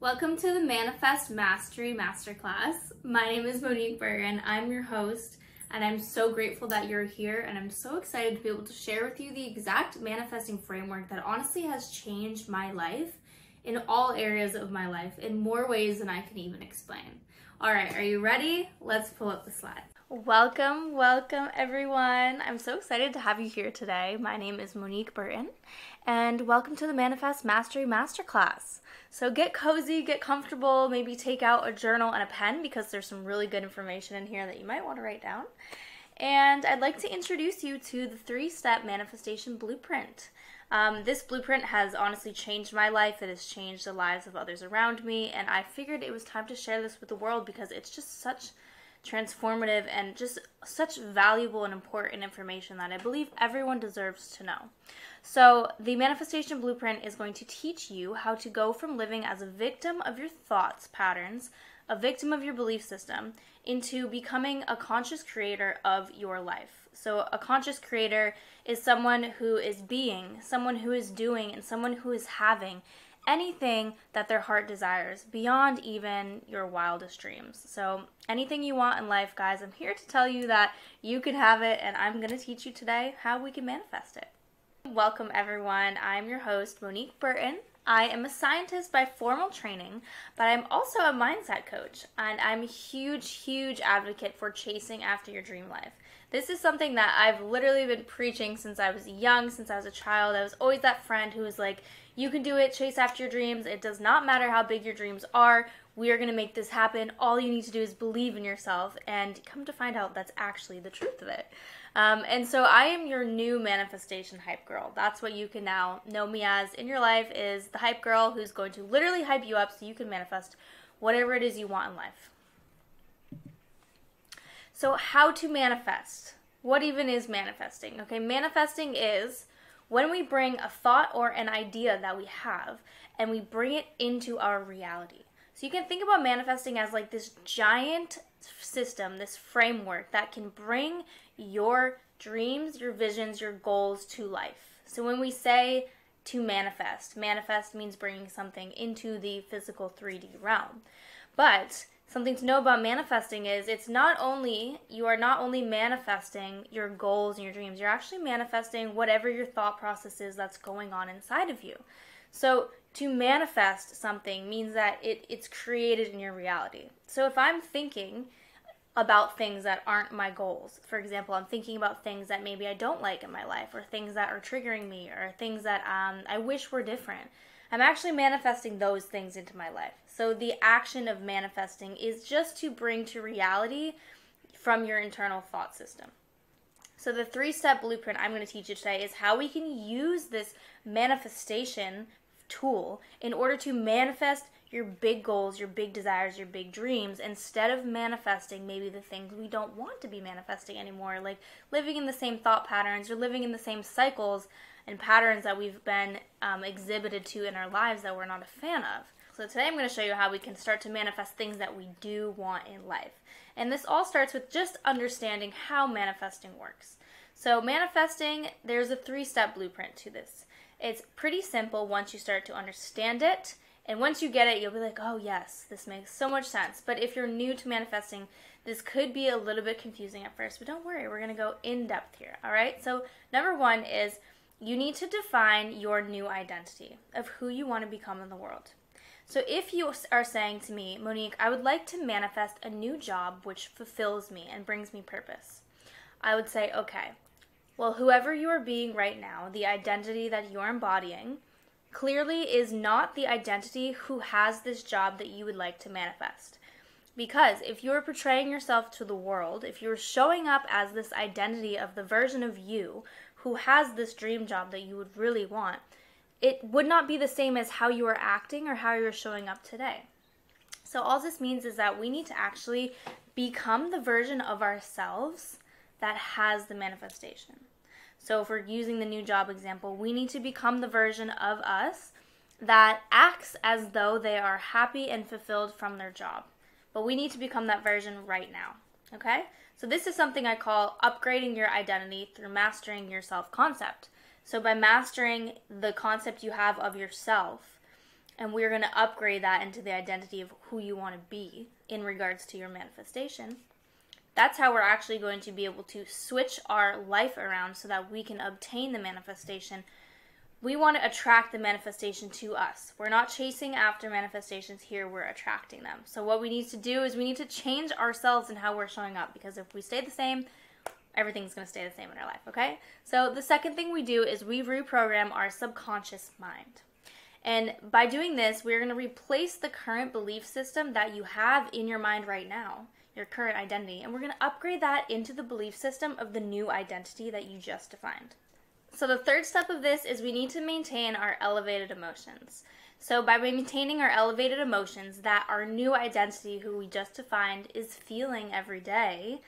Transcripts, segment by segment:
Welcome to the Manifest Mastery Masterclass. My name is Monique Burton. I'm your host, and I'm so grateful that you're here, and I'm so excited to be able to share with you the exact manifesting framework that honestly has changed my life in all areas of my life in more ways than I can even explain. All right, are you ready? Let's pull up the slide. Welcome everyone. I'm so excited to have you here today. My name is Monique Burton, and welcome to the Manifest Mastery Masterclass. So get cozy, get comfortable, maybe take out a journal and a pen because there's some really good information in here that you might want to write down. And I'd like to introduce you to the 3-step manifestation blueprint. This blueprint has honestly changed my life. It has changed the lives of others around me, and I figured it was time to share this with the world because it's just such transformative and just such valuable and important information that I believe everyone deserves to know. So the manifestation blueprint is going to teach you how to go from living as a victim of your thoughts patterns, a victim of your belief system, into becoming a conscious creator of your life. So a conscious creator is someone who is being, someone who is doing, and someone who is having anything that their heart desires beyond even your wildest dreams. So anything you want in life, guys, I'm here to tell you that you can have it, and I'm going to teach you today how we can manifest it. Welcome everyone. I'm your host, Monique Burton. I am a scientist by formal training, but I'm also a mindset coach, and I'm a huge advocate for chasing after your dream life. This is something that I've literally been preaching since I was young, since I was a child. I was always that friend who was like, you can do it, chase after your dreams. It does not matter how big your dreams are. We are going to make this happen. All you need to do is believe in yourself, and come to find out that's actually the truth of it. And so I am your new manifestation hype girl. That's what you can now know me as in your life, is the hype girl who's going to literally hype you up so you can manifest whatever it is you want in life. So how to manifest? What even is manifesting? Okay, manifesting is when we bring a thought or an idea that we have and we bring it into our reality. So you can think about manifesting as like this giant system, this framework that can bring your dreams, your visions, your goals to life. So when we say to manifest, manifest means bringing something into the physical 3D realm. But something to know about manifesting is you are not only manifesting your goals and your dreams, you're actually manifesting whatever your thought process is that's going on inside of you. So to manifest something means that it's created in your reality. So if I'm thinking about things that aren't my goals, for example, I'm thinking about things that maybe I don't like in my life, or things that are triggering me, or things that I wish were different, I'm actually manifesting those things into my life. So the action of manifesting is just to bring to reality from your internal thought system. So the 3-step blueprint I'm going to teach you today is how we can use this manifestation tool in order to manifest your big goals, your big desires, your big dreams, instead of manifesting maybe the things we don't want to be manifesting anymore, like living in the same thought patterns or living in the same cycles and patterns that we've been exhibited to in our lives that we're not a fan of. So today I'm going to show you how we can start to manifest things that we do want in life. And this all starts with just understanding how manifesting works. So manifesting, there's a 3-step blueprint to this. It's pretty simple once you start to understand it. And once you get it, you'll be like, oh yes, this makes so much sense. But if you're new to manifesting, this could be a little bit confusing at first. But don't worry, we're going to go in depth here. All right? So number 1 is you need to define your new identity of who you want to become in the world. So if you are saying to me, Monique, I would like to manifest a new job which fulfills me and brings me purpose, I would say, okay, well, whoever you are being right now, the identity that you're embodying, clearly is not the identity who has this job that you would like to manifest. Because if you're portraying yourself to the world, if you're showing up as this identity of the version of you who has this dream job that you would really want, it would not be the same as how you are acting or how you're showing up today. So all this means is that we need to actually become the version of ourselves that has the manifestation. So if we're using the new job example, we need to become the version of us that acts as though they are happy and fulfilled from their job. But we need to become that version right now, okay? So this is something I call upgrading your identity through mastering your self-concept. So by mastering the concept you have of yourself, and we're going to upgrade that into the identity of who you want to be in regards to your manifestation, that's how we're actually going to be able to switch our life around so that we can obtain the manifestation. We want to attract the manifestation to us. We're not chasing after manifestations here, we're attracting them. So what we need to do is we need to change ourselves and how we're showing up, because if we stay the same, everything's going to stay the same in our life, okay? So the second thing we do is we reprogram our subconscious mind. And by doing this, we're going to replace the current belief system that you have in your mind right now, your current identity, and we're going to upgrade that into the belief system of the new identity that you just defined. So the third step of this is we need to maintain our elevated emotions. So by maintaining our elevated emotions that our new identity, who we just defined, is feeling every day,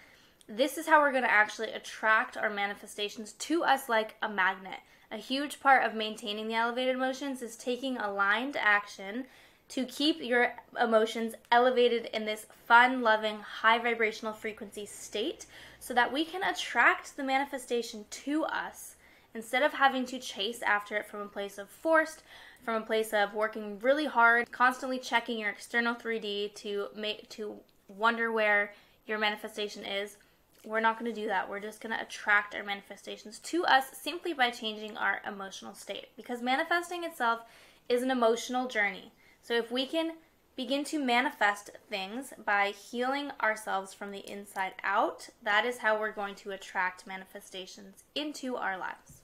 this is how we're going to actually attract our manifestations to us like a magnet. A huge part of maintaining the elevated emotions is taking aligned action to keep your emotions elevated in this fun, loving, high vibrational frequency state so that we can attract the manifestation to us instead of having to chase after it from a place of forced, from a place of working really hard, constantly checking your external 3D to wonder where your manifestation is. We're not going to do that. We're just going to attract our manifestations to us simply by changing our emotional state, because manifesting itself is an emotional journey. So if we can begin to manifest things by healing ourselves from the inside out, that is how we're going to attract manifestations into our lives.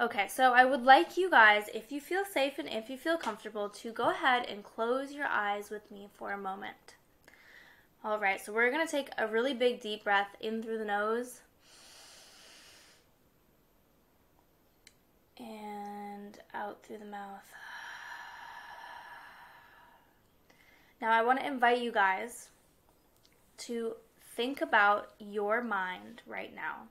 Okay, so I would like you guys, if you feel safe and if you feel comfortable, to go ahead and close your eyes with me for a moment. All right, so we're going to take a really big deep breath in through the nose and out through the mouth. Now I want to invite you guys to think about your mind right now.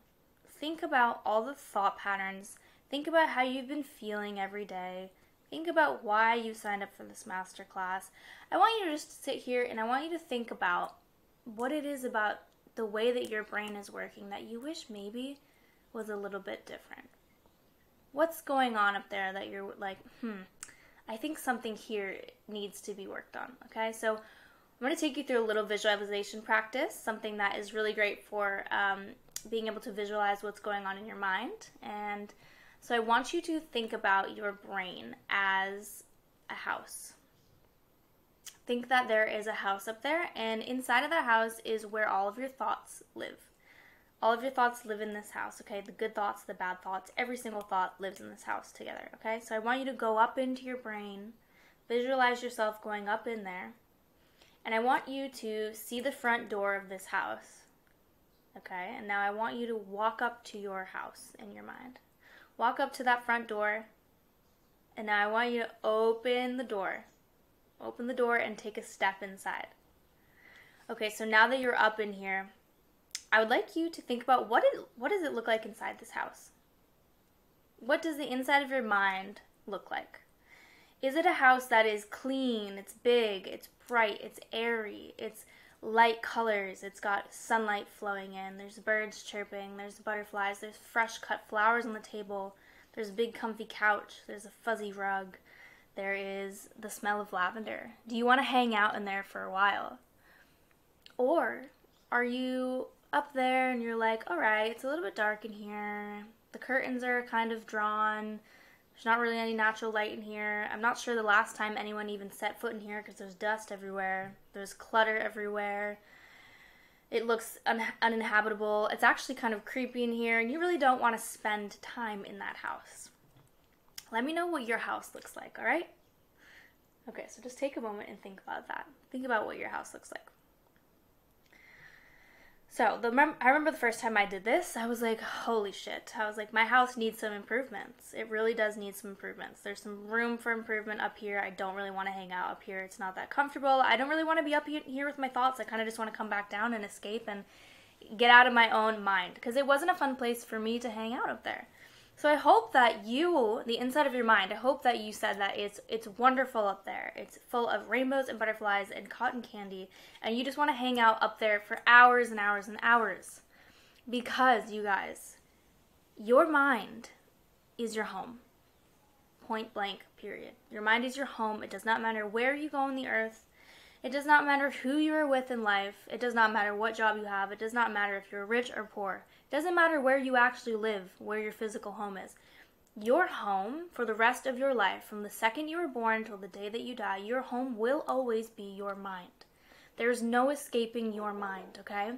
Think about all the thought patterns. Think about how you've been feeling every day. Think about why you signed up for this masterclass. I want you to just sit here and I want you to think about what it is about the way that your brain is working that you wish maybe was a little bit different. What's going on up there that you're like, I think something here needs to be worked on, okay? So I'm going to take you through a little visualization practice, something that is really great for being able to visualize what's going on in your mind. And so I want you to think about your brain as a house. Think that there is a house up there, and inside of that house is where all of your thoughts live. All of your thoughts live in this house, okay? The good thoughts, the bad thoughts, every single thought lives in this house together, okay? So I want you to go up into your brain, visualize yourself going up in there, and I want you to see the front door of this house, okay? And now I want you to walk up to your house in your mind. Walk up to that front door, and now I want you to open the door. Open the door and take a step inside. Okay, so now that you're up in here, I would like you to think about what does it look like inside this house? What does the inside of your mind look like? Is it a house that is clean, it's big, it's bright, it's airy, it's light colors, it's got sunlight flowing in, there's birds chirping, there's butterflies, there's fresh cut flowers on the table, there's a big comfy couch, there's a fuzzy rug, there is the smell of lavender. Do you want to hang out in there for a while? Or are you up there and you're like, all right, it's a little bit dark in here, the curtains are kind of drawn, there's not really any natural light in here. I'm not sure the last time anyone even set foot in here because there's dust everywhere. There's clutter everywhere. It looks uninhabitable. It's actually kind of creepy in here, and you really don't want to spend time in that house. Let me know what your house looks like, all right? Okay, so just take a moment and think about that. Think about what your house looks like. So I remember the first time I did this, I was like, holy shit. I was like, my house needs some improvements. It really does need some improvements. There's some room for improvement up here. I don't really want to hang out up here. It's not that comfortable. I don't really want to be up here with my thoughts. I kind of just want to come back down and escape and get out of my own mind, because it wasn't a fun place for me to hang out up there. So I hope that you, the inside of your mind, I hope that you said that it's wonderful up there. It's full of rainbows and butterflies and cotton candy, and you just want to hang out up there for hours and hours and hours. Because, you guys, your mind is your home. Point blank, period. Your mind is your home. It does not matter where you go on the earth. It does not matter who you are with in life. It does not matter what job you have. It does not matter if you're rich or poor. It doesn't matter where you actually live, where your physical home is. Your home for the rest of your life, from the second you were born till the day that you die, your home will always be your mind. There's no escaping your mind, okay?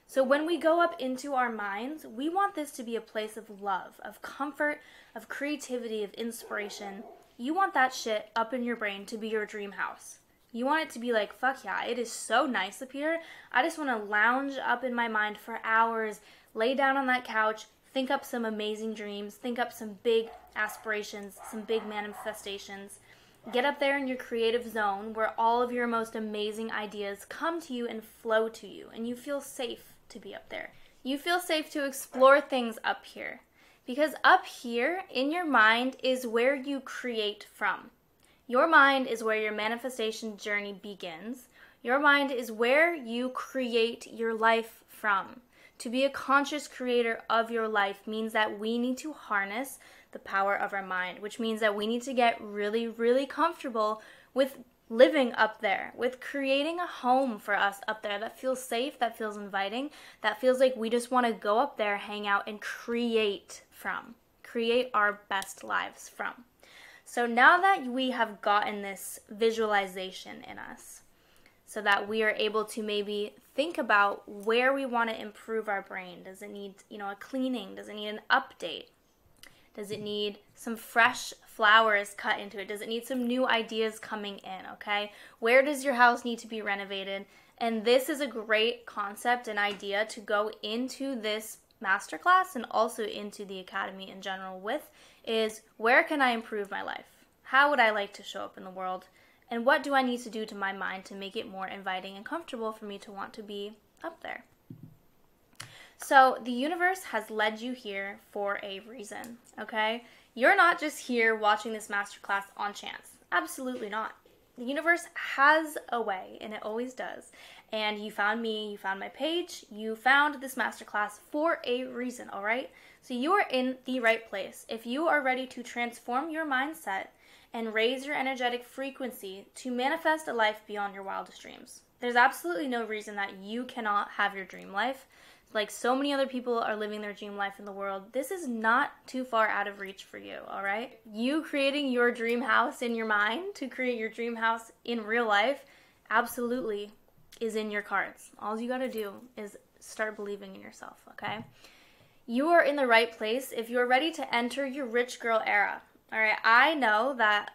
So when we go up into our minds, we want this to be a place of love, of comfort, of creativity, of inspiration. You want that shit up in your brain to be your dream house. You want it to be like, fuck yeah, it is so nice up here. I just want to lounge up in my mind for hours, lay down on that couch, think up some amazing dreams, think up some big aspirations, some big manifestations. Get up there in your creative zone where all of your most amazing ideas come to you and flow to you, and you feel safe to be up there. You feel safe to explore things up here, because up here in your mind is where you create from. Your mind is where your manifestation journey begins. Your mind is where you create your life from. To be a conscious creator of your life means that we need to harness the power of our mind, which means that we need to get really, really comfortable with living up there, with creating a home for us up there that feels safe, that feels inviting, that feels like we just want to go up there, hang out, and create from. Create our best lives from. So now that we have gotten this visualization in us, so that we are able to maybe think about where we want to improve our brain. Does it need, a cleaning? Does it need an update? Does it need some fresh flowers cut into it? Does it need some new ideas coming in, okay? Where does your house need to be renovated? And this is a great concept and idea to go into this masterclass and also into the academy in general with, is where can I improve my life? How would I like to show up in the world? And what do I need to do to my mind to make it more inviting and comfortable for me to want to be up there? So the universe has led you here for a reason, okay? You're not just here watching this masterclass on chance. Absolutely not. The universe has a way, and it always does. And you found me, you found my page, you found this masterclass for a reason, all right? So you are in the right place. If you are ready to transform your mindset and raise your energetic frequency to manifest a life beyond your wildest dreams, there's absolutely no reason that you cannot have your dream life. Like so many other people are living their dream life in the world, this is not too far out of reach for you, all right? You creating your dream house in your mind to create your dream house in real life absolutely is in your cards. All you got to do is start believing in yourself, okay? You are in the right place if you're ready to enter your rich girl era. All right, I know that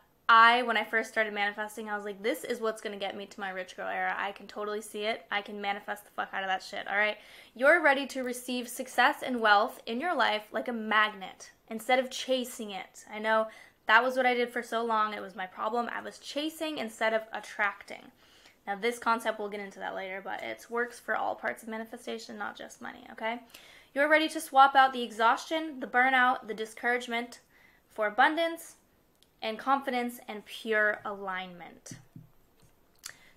when I first started manifesting, I was like, this is what's going to get me to my rich girl era. I can totally see it. I can manifest the fuck out of that shit, all right? You're ready to receive success and wealth in your life like a magnet instead of chasing it. I know that was what I did for so long. It was my problem. I was chasing instead of attracting. Now, this concept, we'll get into that later, but it works for all parts of manifestation, not just money, okay? You're ready to swap out the exhaustion, the burnout, the discouragement for abundance and confidence and pure alignment.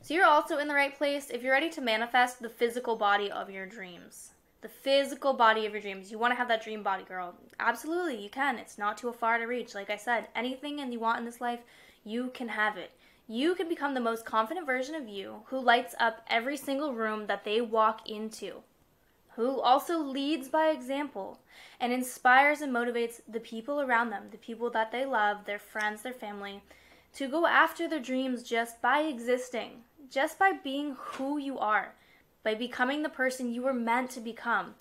So you're also in the right place if you're ready to manifest the physical body of your dreams. The physical body of your dreams. You want to have that dream body, girl. Absolutely, you can. It's not too far to reach. Like I said, anything you want in this life, you can have it. You can become the most confident version of you who lights up every single room that they walk into, who also leads by example and inspires and motivates the people around them, the people that they love, their friends, their family, to go after their dreams just by existing, just by being who you are, by becoming the person you were meant to become.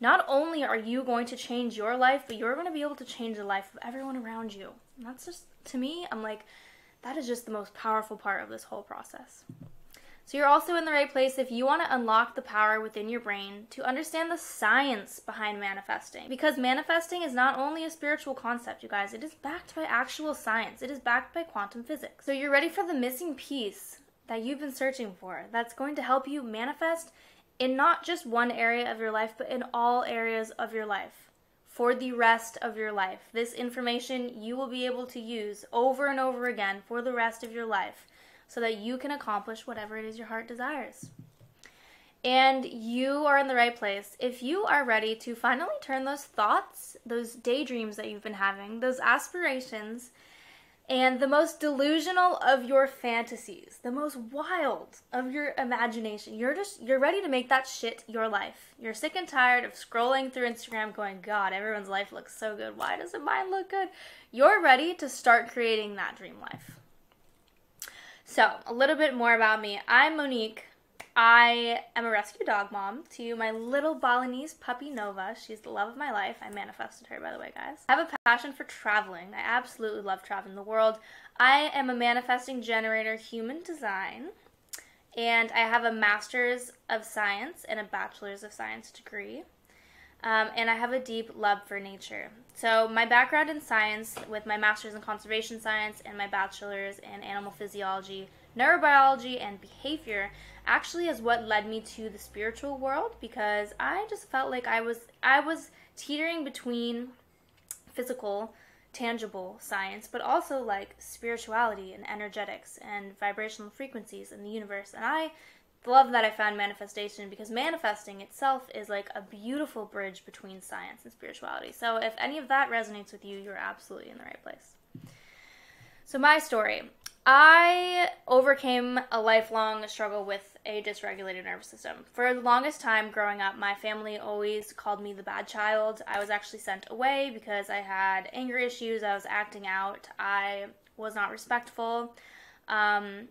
Not only are you going to change your life, but you're going to be able to change the life of everyone around you. And that's just, to me, I'm like, that is just the most powerful part of this whole process. So you're also in the right place if you want to unlock the power within your brain to understand the science behind manifesting. Because manifesting is not only a spiritual concept, you guys, it is backed by actual science. It is backed by quantum physics. So you're ready for the missing piece that you've been searching for that's going to help you manifest in not just one area of your life, but in all areas of your life for the rest of your life. This information you will be able to use over and over again for the rest of your life, so that you can accomplish whatever it is your heart desires. And you are in the right place. If you are ready to finally turn those thoughts, those daydreams that you've been having, those aspirations, and the most delusional of your fantasies, the most wild of your imagination, you're ready to make that shit your life. You're sick and tired of scrolling through Instagram going, God, everyone's life looks so good. Why doesn't mine look good? You're ready to start creating that dream life. So, a little bit more about me. I'm Monique. I am a rescue dog mom to my little Balinese puppy Nova. She's the love of my life. I manifested her, by the way, guys. I have a passion for traveling. I absolutely love traveling the world. I am a manifesting generator, human design, and I have a master's of science and a bachelor's of science degree. And I have a deep love for nature. So my background in science, with my master's in conservation science and my bachelor's in animal physiology, neurobiology, and behavior, actually is what led me to the spiritual world, because I just felt like I was teetering between physical, tangible science, but also like spirituality and energetics and vibrational frequencies in the universe. And I love that I found manifestation, because manifesting itself is like a beautiful bridge between science and spirituality. So if any of that resonates with you, you're absolutely in the right place. So my story. I overcame a lifelong struggle with a dysregulated nervous system. For the longest time growing up, my family always called me the bad child. I was actually sent away because I had anger issues. I was acting out. I was not respectful. And,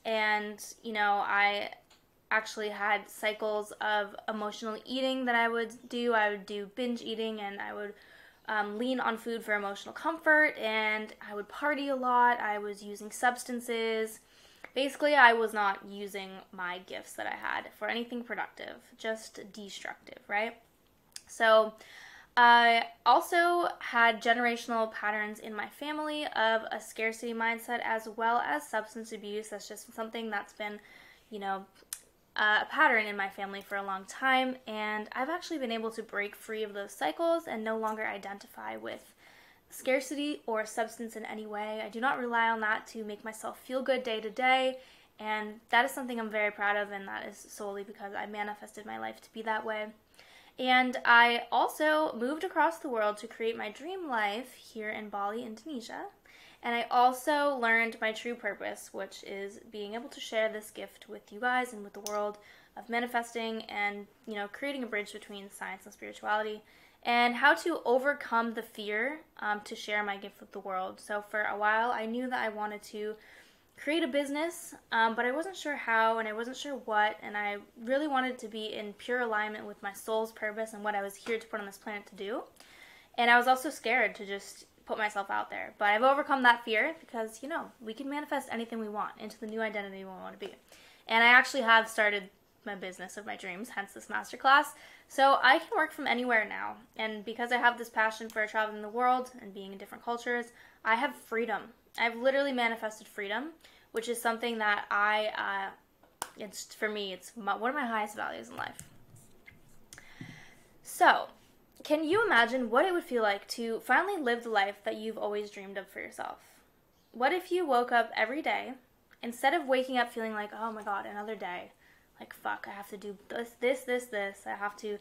I actually had cycles of emotional eating that I would do. I would do binge eating, and I would lean on food for emotional comfort, and I would party a lot. I was using substances. Basically, I was not using my gifts that I had for anything productive, just destructive, right? So I also had generational patterns in my family of a scarcity mindset, as well as substance abuse. That's just something that's been, a pattern in my family for a long time, and I've actually been able to break free of those cycles and no longer identify with scarcity or substance in any way. I do not rely on that to make myself feel good day to day, and that is something I'm very proud of, and that is solely because I manifested my life to be that way. And I also moved across the world to create my dream life here in Bali, Indonesia. And I also learned my true purpose, which is being able to share this gift with you guys and with the world of manifesting and, creating a bridge between science and spirituality, and how to overcome the fear to share my gift with the world. So for a while, I knew that I wanted to create a business, but I wasn't sure how, and I wasn't sure what, and I really wanted to be in pure alignment with my soul's purpose and what I was here to put on this planet to do. And I was also scared to just put myself out there. But I've overcome that fear, because, we can manifest anything we want into the new identity we want to be. And I actually have started my business of my dreams, hence this masterclass. So I can work from anywhere now. And because I have this passion for traveling the world and being in different cultures, I have freedom. I've literally manifested freedom, which is something that for me, it's one of my highest values in life. So, can you imagine what it would feel like to finally live the life that you've always dreamed of for yourself? What if you woke up every day, instead of waking up feeling like, oh my God, another day, like, fuck, I have to do this, I have to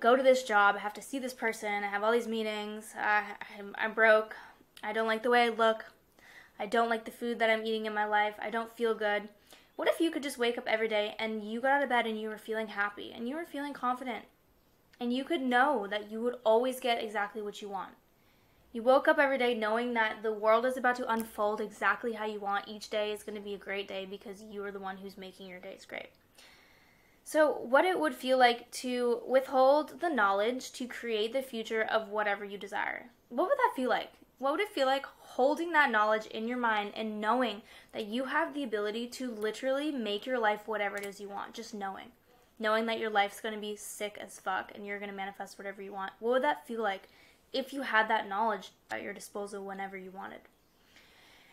go to this job, I have to see this person, I have all these meetings, I'm broke, I don't like the way I look, I don't like the food that I'm eating in my life, I don't feel good. What if you could just wake up every day and you got out of bed and you were feeling happy and you were feeling confident? And you could know that you would always get exactly what you want. You woke up every day knowing that the world is about to unfold exactly how you want. Each day is going to be a great day because you are the one who's making your days great. So what it would feel like to withhold the knowledge to create the future of whatever you desire. What would that feel like? What would it feel like holding that knowledge in your mind and knowing that you have the ability to literally make your life whatever it is you want? Just knowing that your life's going to be sick as fuck and you're going to manifest whatever you want. What would that feel like if you had that knowledge at your disposal whenever you wanted?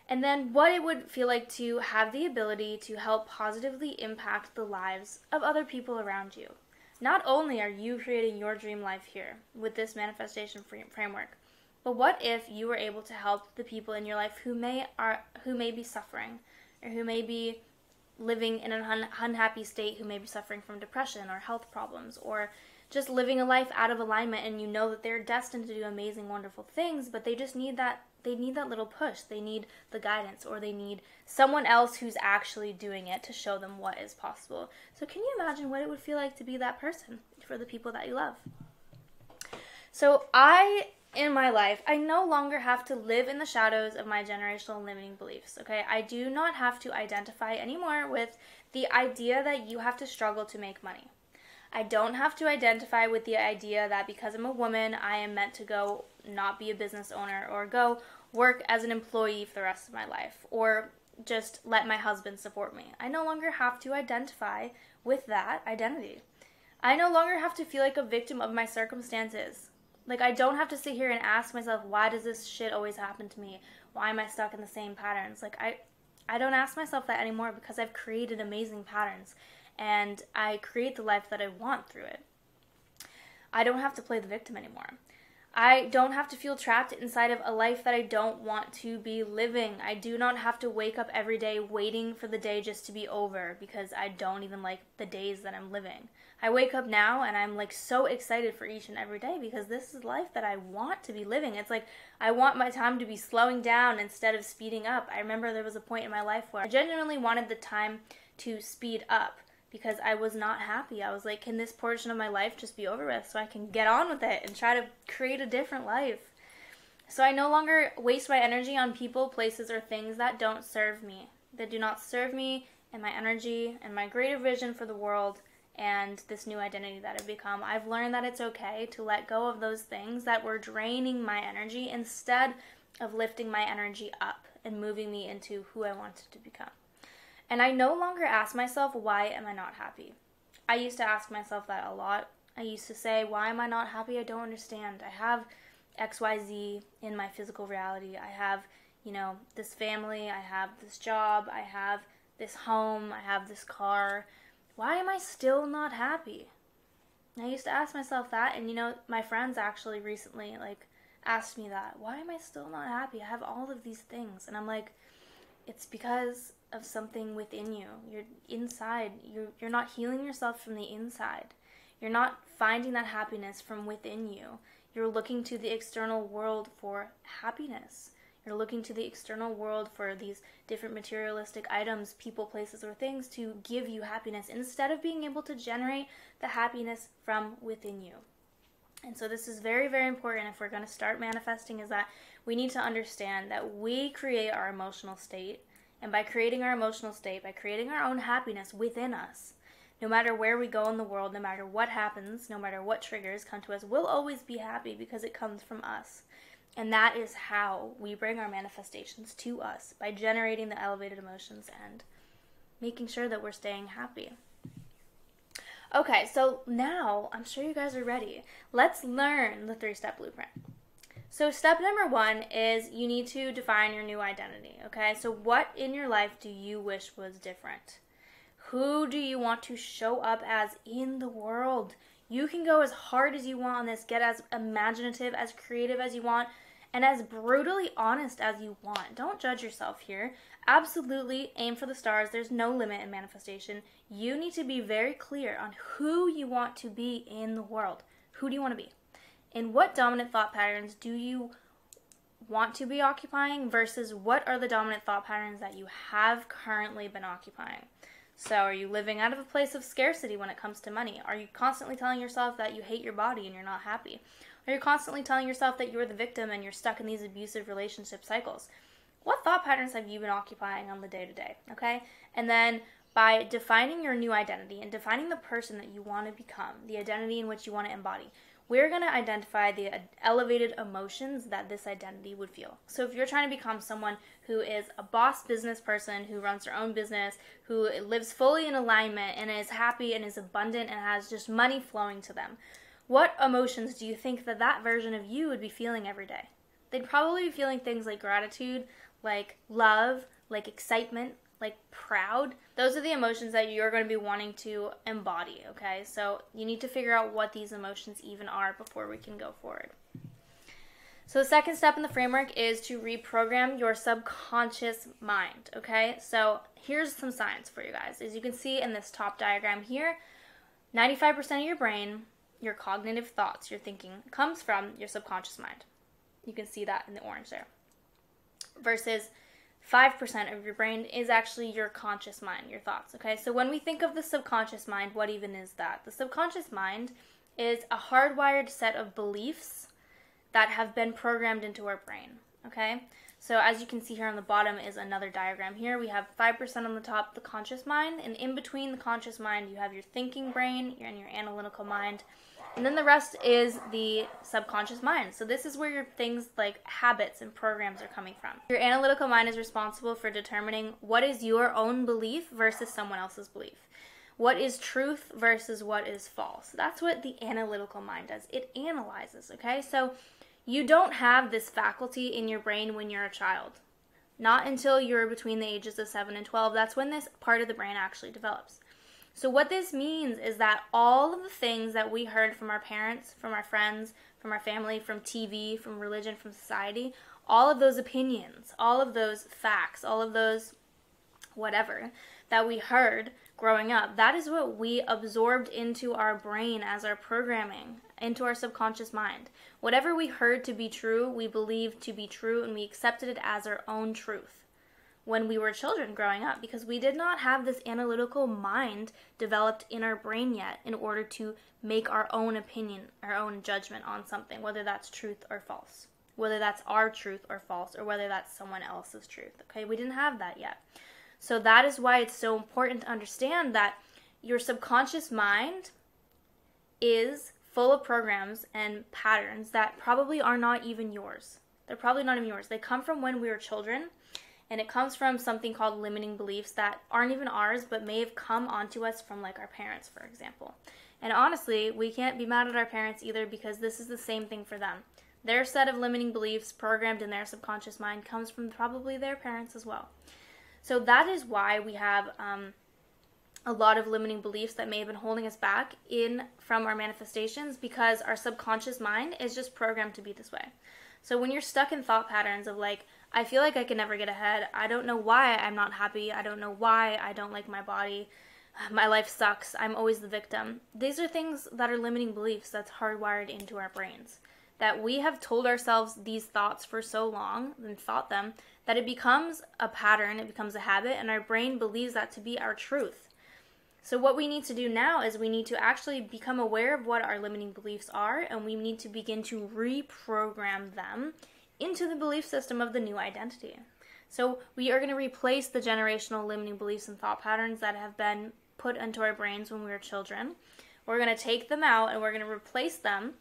And then what it would feel like to have the ability to help positively impact the lives of other people around you. Not only are you creating your dream life here with this manifestation framework, but what if you were able to help the people in your life who may be suffering, or who may be living in an unhappy state who may be suffering from depression or health problems, or just living a life out of alignment, and you know that they're destined to do amazing, wonderful things, but they just need that little push. They need the guidance, or they need someone else who's actually doing it to show them what is possible. So can you imagine what it would feel like to be that person for the people that you love? So in my life, I no longer have to live in the shadows of my generational limiting beliefs, okay? I do not have to identify anymore with the idea that you have to struggle to make money. I don't have to identify with the idea that because I'm a woman, I am meant to go not be a business owner, or go work as an employee for the rest of my life, or just let my husband support me. I no longer have to identify with that identity. I no longer have to feel like a victim of my circumstances. Like, I don't have to sit here and ask myself, why does this shit always happen to me? Why am I stuck in the same patterns? Like, I don't ask myself that anymore, because I've created amazing patterns, and I create the life that I want through it. I don't have to play the victim anymore. I don't have to feel trapped inside of a life that I don't want to be living. I do not have to wake up every day waiting for the day just to be over, because I don't even like the days that I'm living. I wake up now and I'm like so excited for each and every day, because this is life that I want to be living. It's like I want my time to be slowing down instead of speeding up. I remember there was a point in my life where I genuinely wanted the time to speed up, because I was not happy. I was like, can this portion of my life just be over with so I can get on with it and try to create a different life? So I no longer waste my energy on people, places, or things that don't serve me, that do not serve me and my energy and my greater vision for the world and this new identity that I've become. I've learned that it's okay to let go of those things that were draining my energy, instead of lifting my energy up and moving me into who I wanted to become. And I no longer ask myself, why am I not happy? I used to ask myself that a lot. I used to say, why am I not happy? I don't understand. I have XYZ in my physical reality. I have, this family. I have this job. I have this home. I have this car. Why am I still not happy? And I used to ask myself that, and my friends actually recently asked me that. Why am I still not happy? I have all of these things. And I'm like, it's because of something within you. You're inside. You're not healing yourself from the inside. You're not finding that happiness from within you. You're looking to the external world for happiness. You're looking to the external world for these different materialistic items, people, places, or things to give you happiness, instead of being able to generate the happiness from within you. And so this is very, very important if we're going to start manifesting, is that we need to understand that we create our emotional state. And by creating our emotional state, by creating our own happiness within us, no matter where we go in the world, no matter what happens, no matter what triggers come to us, we'll always be happy, because it comes from us. And that is how we bring our manifestations to us, by generating the elevated emotions and making sure that we're staying happy. Okay, so now I'm sure you guys are ready. Let's learn the 3-step blueprint. So step number 1 is you need to define your new identity, okay? So what in your life do you wish was different? Who do you want to show up as in the world? You can go as hard as you want on this, get as imaginative, as creative as you want, and as brutally honest as you want. Don't judge yourself here. Absolutely aim for the stars. There's no limit in manifestation. You need to be very clear on who you want to be in the world. Who do you want to be? And what dominant thought patterns do you want to be occupying, versus what are the dominant thought patterns that you have currently been occupying? So are you living out of a place of scarcity when it comes to money? Are you constantly telling yourself that you hate your body and you're not happy? Are you constantly telling yourself that you're the victim and you're stuck in these abusive relationship cycles? What thought patterns have you been occupying on the day-to-day, okay? And then by defining your new identity and defining the person that you want to become, the identity in which you want to embody, we're going to identify the elevated emotions that this identity would feel. So if you're trying to become someone who is a boss business person, who runs their own business, who lives fully in alignment and is happy and is abundant and has just money flowing to them, what emotions do you think that version of you would be feeling every day? They'd probably be feeling things like gratitude, like love, like excitement, like proud. Those are the emotions that you're going to be wanting to embody, okay? So you need to figure out what these emotions even are before we can go forward. So the second step in the framework is to reprogram your subconscious mind, okay? So here's some science for you guys. As you can see in this top diagram here, 95% of your brain, your cognitive thoughts, your thinking, comes from your subconscious mind. You can see that in the orange there. Versus 5% of your brain is actually your conscious mind, your thoughts, okay? So when we think of the subconscious mind, what even is that? The subconscious mind is a hardwired set of beliefs that have been programmed into our brain, okay? So as you can see here on the bottom is another diagram here. We have 5% on the top, the conscious mind, and in between the conscious mind, you have your thinking brain and your analytical mind, and then the rest is the subconscious mind. So this is where your things like habits and programs are coming from. Your analytical mind is responsible for determining what is your own belief versus someone else's belief. What is truth versus what is false. That's what the analytical mind does. It analyzes, okay? So you don't have this faculty in your brain when you're a child. Not until you're between the ages of 7 and 12. That's when this part of the brain actually develops. So what this means is that all of the things that we heard from our parents, from our friends, from our family, from TV, from religion, from society, all of those opinions, all of those facts, all of those whatever that we heard growing up, that is what we absorbed into our brain as our programming, into our subconscious mind. Whatever we heard to be true, we believed to be true, and we accepted it as our own truth when we were children growing up, because we did not have this analytical mind developed in our brain yet in order to make our own opinion, our own judgment on something, whether that's truth or false, whether that's our truth or false, or whether that's someone else's truth, okay? We didn't have that yet. So that is why it's so important to understand that your subconscious mind is full of programs and patterns that probably are not even yours. They're probably not even yours. They come from when we were children, and it comes from something called limiting beliefs that aren't even ours, but may have come onto us from like our parents, for example. And honestly, we can't be mad at our parents either, because this is the same thing for them. Their set of limiting beliefs programmed in their subconscious mind comes from probably their parents as well. So that is why we have a lot of limiting beliefs that may have been holding us back from our manifestations, because our subconscious mind is just programmed to be this way. So when you're stuck in thought patterns of like, I feel like I can never get ahead, I don't know why I'm not happy, I don't know why I don't like my body, my life sucks, I'm always the victim. These are things that are limiting beliefs that's hardwired into our brains. That we have told ourselves these thoughts for so long and thought them that it becomes a pattern, it becomes a habit, and our brain believes that to be our truth. So what we need to do now is we need to actually become aware of what our limiting beliefs are, and we need to begin to reprogram them into the belief system of the new identity. So we are going to replace the generational limiting beliefs and thought patterns that have been put into our brains when we were children. We're going to take them out and we're going to replace them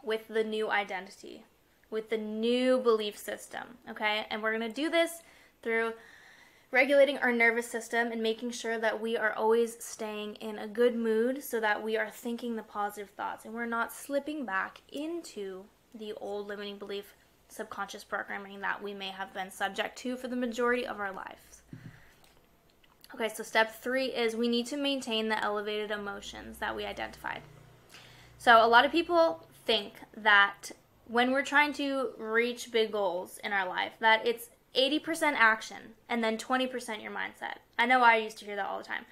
with the new identity, with the new belief system, okay? And we're going to do this through regulating our nervous system and making sure that we are always staying in a good mood so that we are thinking the positive thoughts and we're not slipping back into the old limiting belief subconscious programming that we may have been subject to for the majority of our lives. Okay, so step 3 is we need to maintain the elevated emotions that we identified. So a lot of people think that when we're trying to reach big goals in our life, that it's 80% action and then 20% your mindset. I know I used to hear that all the time,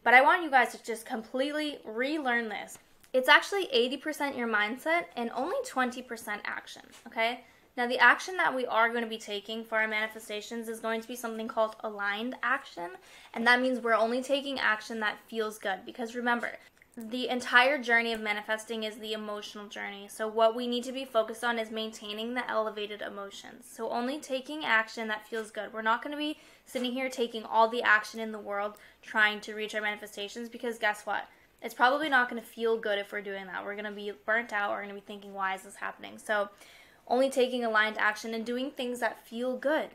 but I want you guys to just completely relearn this. It's actually 80% your mindset and only 20% action, okay? Now, the action that we are going to be taking for our manifestations is going to be something called aligned action, and that means we're only taking action that feels good, because remember, the entire journey of manifesting is the emotional journey. So what we need to be focused on is maintaining the elevated emotions. So only taking action that feels good. We're not going to be sitting here taking all the action in the world trying to reach our manifestations, because guess what? It's probably not going to feel good if we're doing that. We're going to be burnt out. We're going to be thinking, why is this happening? So only taking aligned action and doing things that feel good.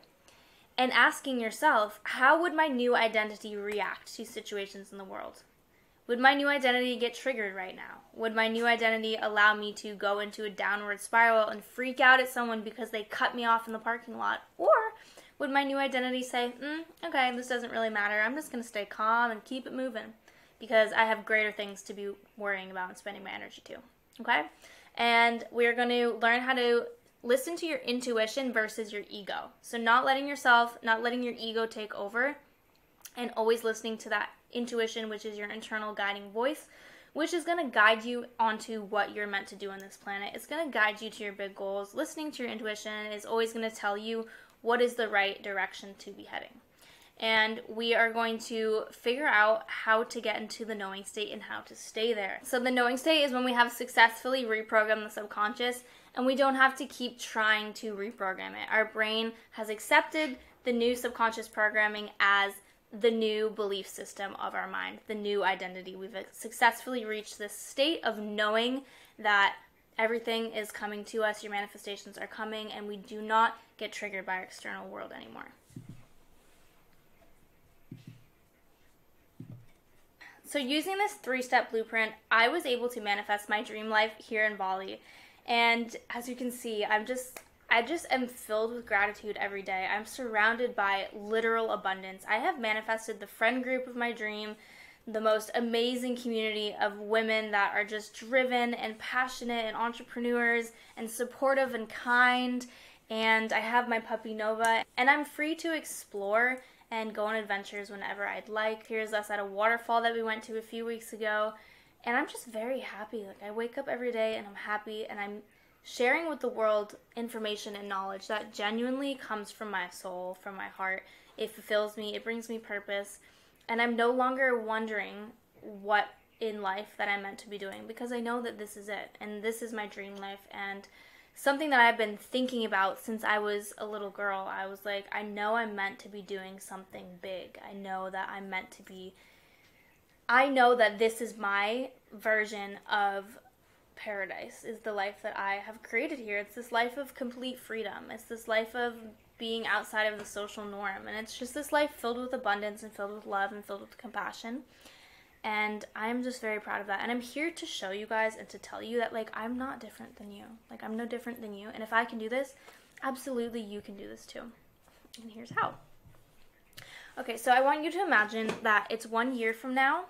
And asking yourself, how would my new identity react to situations in the world? Would my new identity get triggered right now? Would my new identity allow me to go into a downward spiral and freak out at someone because they cut me off in the parking lot? Or would my new identity say, okay, this doesn't really matter. I'm just going to stay calm and keep it moving because I have greater things to be worrying about and spending my energy to. Okay? And we're going to learn how to listen to your intuition versus your ego. So not letting your ego take over, and always listening to that intuition, which is your internal guiding voice, which is going to guide you onto what you're meant to do on this planet. It's going to guide you to your big goals. Listening to your intuition is always going to tell you what is the right direction to be heading. And we are going to figure out how to get into the knowing state and how to stay there. So the knowing state is when we have successfully reprogrammed the subconscious and we don't have to keep trying to reprogram it. Our brain has accepted the new subconscious programming as the new belief system of our mind, the new identity. We've successfully reached this state of knowing that everything is coming to us, your manifestations are coming, and we do not get triggered by our external world anymore. So using this 3-step blueprint, I was able to manifest my dream life here in Bali. And as you can see, I just am filled with gratitude every day. I'm surrounded by literal abundance. I have manifested the friend group of my dream, the most amazing community of women that are just driven and passionate and entrepreneurs and supportive and kind. And I have my puppy Nova, and I'm free to explore and go on adventures whenever I'd like. Here's us at a waterfall that we went to a few weeks ago, and I'm just very happy. Like, I wake up every day and I'm happy, and I'm sharing with the world information and knowledge that genuinely comes from my soul, from my heart. It fulfills me, it brings me purpose, and I'm no longer wondering what in life that I'm meant to be doing, because I know that this is it, and this is my dream life, and something that I've been thinking about since I was a little girl. I was like, I know I'm meant to be doing something big. I know that this is my version of paradise, is the life that I have created here. It's this life of complete freedom. It's this life of being outside of the social norm. And it's just this life filled with abundance and filled with love and filled with compassion. And I'm just very proud of that. And I'm here to show you guys and to tell you that, like, I'm not different than you. Like, I'm no different than you. And if I can do this, absolutely you can do this too. And here's how. Okay, so I want you to imagine that it's 1 year from now